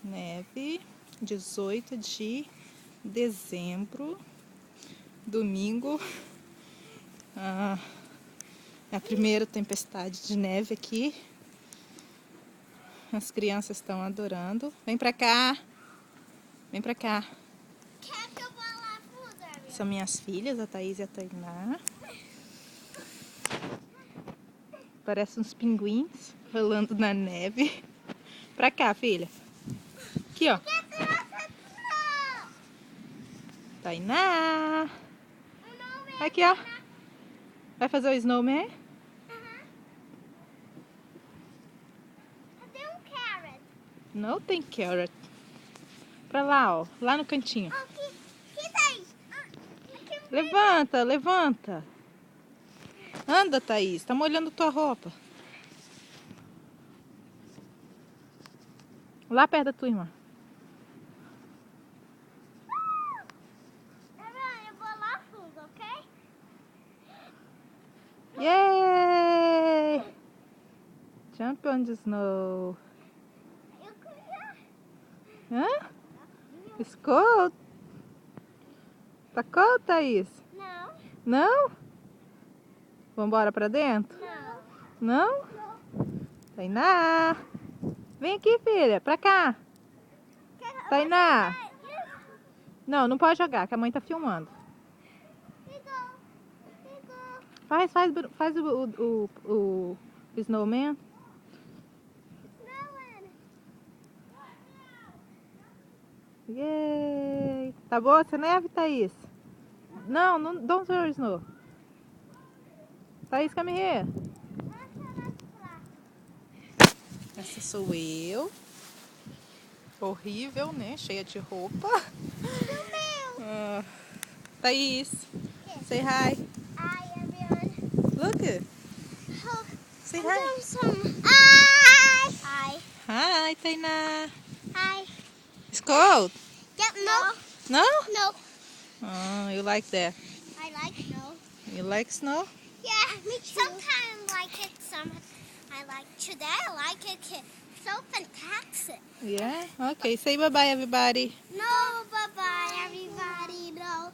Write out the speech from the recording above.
Neve, 18 de dezembro, domingo. A primeira tempestade de neve aqui. As crianças estão adorando. Vem pra cá. Vem pra cá. São minhas filhas, a Thaís e a Tainá. Parece uns pinguins rolando na neve. Pra cá, filha. Aqui, ó. Tainá. Aqui, ó. Vai fazer o snowman? Cadê um carrot? Não tem carrot. Pra lá, ó. Lá no cantinho. Que Thaís? Levanta, levanta. Anda, Thaís. Tá molhando tua roupa. Lá perto da tua irmã. Eu vou lá fundo, ok? Yay! Jump on the snow. Eu queria... Hã? It's cold. Tá cold, Thaís? Não. Não? Vambora pra dentro? Não. Não? Tainá! Vem aqui, filha. Pra cá. Tainá! Não, não pode jogar, que a mãe tá filmando. Faz o snowman. Yay! Tá boa essa neve, Thaís? Não, don't throw snow. Thaís, come here. Essa sou eu. Horrível, né? Cheia de roupa. Thaís, say hi. Hi, everyone. Look. Say hi. Hi. Hi. Hi, Tainá. Hi. It's cold? Yep, no. No? No. Oh, you like that? I like no. You like snow? Yeah, me too. Sometimes I like it, some I like today I like it. So fantastic. Yeah? Okay, say bye-bye, everybody. No, bye-bye, everybody. No.